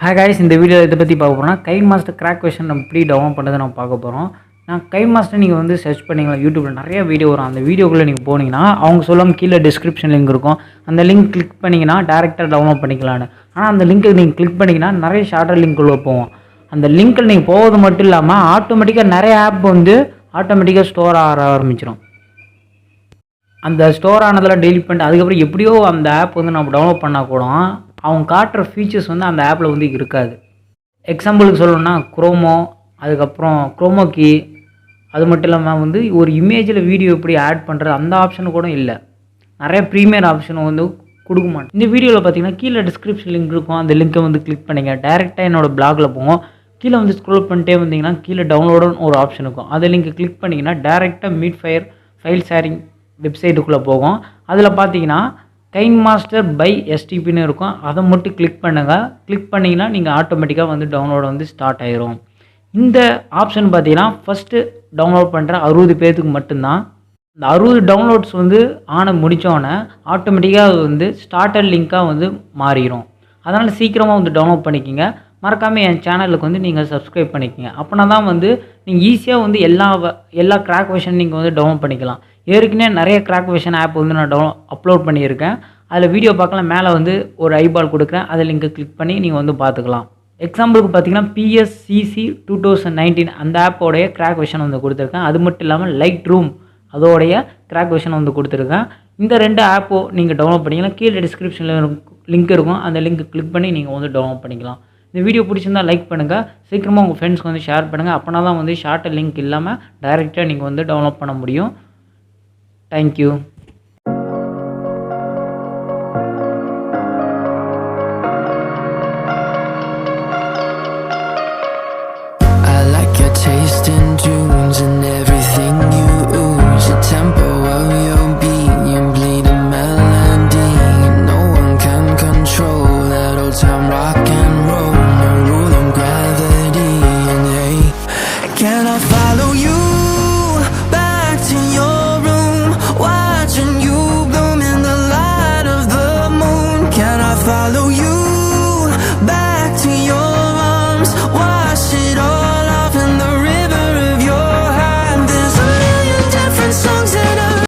Hi guys, இந்த வீடியோவில் இதை பற்றி பார்க்க போகிறோம். கைன்மாஸ்டர் கிராக் கொஷின் நம்ம எப்படி டவுன்லோட் பண்ணுறது நம்ம பார்க்க போகிறோம். கைன்மாஸ்டர் நீங்கள் வந்து சர்ச் பண்ணிங்களா, யூடியூப்பில் நிறைய வீடியோ வரும். அந்த வீடியோக்குள்ளே நீங்கள் போனீங்கன்னா அவங்க சொல்லும் கீழே டிஸ்கிரிப்ஷன் லிங்க் இருக்கும். அந்த லிங்க் கிளிக் பண்ணிங்கன்னா டேரெக்டாக டவுன்லோட் பண்ணிக்கலான்னு. ஆனால் அந்த லிங்க்கு நீங்கள் கிளிக் பண்ணிங்கன்னா நிறைய ஷார்ட்டர் லிங்க்குள்ளே போவோம். அந்த லிங்க்கில் நீங்கள் போவது மட்டும் இல்லாமல் ஆட்டோமேட்டிக்காக நிறைய ஆப் வந்து ஆட்டோமேட்டிக்காக ஸ்டோர் ஆக ஆரம்பிச்சிடும். அந்த ஸ்டோர் ஆனதெல்லாம் டெலிட் பண்ணிட்டு அதுக்கப்புறம் எப்படியோ அந்த ஆப் வந்து நம்ம டவுன்லோட் பண்ணால் கூட அவங்க காட்டுற ஃபீச்சர்ஸ் வந்து அந்த ஆப்பில் வந்து இருக்காது. எக்ஸாம்பிளுக்கு சொல்லணும்னா குரோமோ, அதுக்கப்புறம் குரோமோ கீ, அது மட்டும் இல்லாமல் வந்து ஒரு இமேஜில் வீடியோ எப்படி ஆட் பண்ணுறது அந்த ஆப்ஷன் கூட இல்லை. நிறைய ப்ரீமியர் ஆப்ஷன் வந்து கொடுக்க மாட்டேன். இந்த வீடியோவில் பார்த்தீங்கன்னா கீழே டிஸ்கிரிப்ஷன் லிங்க் இருக்கும். அந்த லிங்க்கை வந்து கிளிக் பண்ணிங்க டேரெக்டாக என்னோடய பிளாகில் போவோம். கீழே வந்து ஸ்க்ரோல் பண்ணிட்டே வந்தீங்கன்னா கீழே டவுன்லோடுன்னு ஒரு ஆப்ஷன் இருக்கும். அதை லிங்க் கிளிக் பண்ணிங்கன்னா டேரெக்டாக மீட்ஃபயர் ஃபைல் ஷேரிங் வெப்சைட்டுக்குள்ளே போகும். அதில் பார்த்தீங்கன்னா கைன்மாஸ்டர் பை எஸ்டிபின்னு இருக்கும். அதை மட்டும் கிளிக் பண்ணுங்கள். கிளிக் பண்ணிங்கன்னா நீங்கள் ஆட்டோமேட்டிக்காக வந்து டவுன்லோட் வந்து ஸ்டார்ட் ஆயிரும். இந்த ஆப்ஷன் பார்த்தீங்கன்னா ஃபஸ்ட்டு டவுன்லோட் பண்ணுற 60 பேருக்கு மட்டும்தான். இந்த 60 டவுன்லோட்ஸ் வந்து முடித்தோடனே ஆட்டோமேட்டிக்காக அது வந்து ஸ்டார்டர் லிங்க்காக வந்து மாறிடும். அதனால் சீக்கிரமாக வந்து டவுன்லோட் பண்ணிக்கோங்க. மறக்காமல் என் சேனலுக்கு வந்து நீங்கள் சப்ஸ்கிரைப் பண்ணிக்கோங்க. அப்படின்னா தான் வந்து நீங்கள் ஈஸியாக வந்து எல்லா கிராக் வெர்ஷன் நீங்கள் வந்து டவுன்லோட் பண்ணிக்கலாம். ஏற்கனவே நிறைய கிராக் வெர்ஷன் ஆப் வந்து நான் அப்லோட் பண்ணியிருக்கேன். அதில் வீடியோ பார்க்கலாம், மேலே வந்து ஒரு ஐபால் கொடுக்குறேன். அதை லிங்கை கிளிக் பண்ணி நீங்கள் வந்து பார்த்துக்கலாம். எக்ஸாம்பிளுக்கு பார்த்தீங்கன்னா PSCC 2019 அந்த ஆப்போடைய கிராக் வெர்ஷன் வந்து கொடுத்துருக்கேன். அது மட்டும் இல்லாமல் லைட் ரூம் அதோடைய கிராக் வெர்ஷன் வந்து கொடுத்துருக்கேன். இந்த 2 ஆப்போ நீங்கள் டவுன்லோட் பண்ணிக்கலாம். கீழே டிஸ்கிரிப்ஷனில் லிங்க் இருக்கும். அந்த லிங்க் கிளிக் பண்ணி நீங்கள் வந்து டவுன்லோட் பண்ணிக்கலாம். இந்த வீடியோ பிடிச்சிருந்தால் லைக் பண்ணுங்கள். சீக்கிரமாக உங்கள் ஃப்ரெண்ட்ஸ்க்கு வந்து ஷேர் பண்ணுங்கள். அப்படின்னா தான் வந்து ஷார்ட் லிங்க் இல்லாமல் டைரெக்டாக நீங்கள் வந்து டவுன்லோட் பண்ண முடியும். Thank you.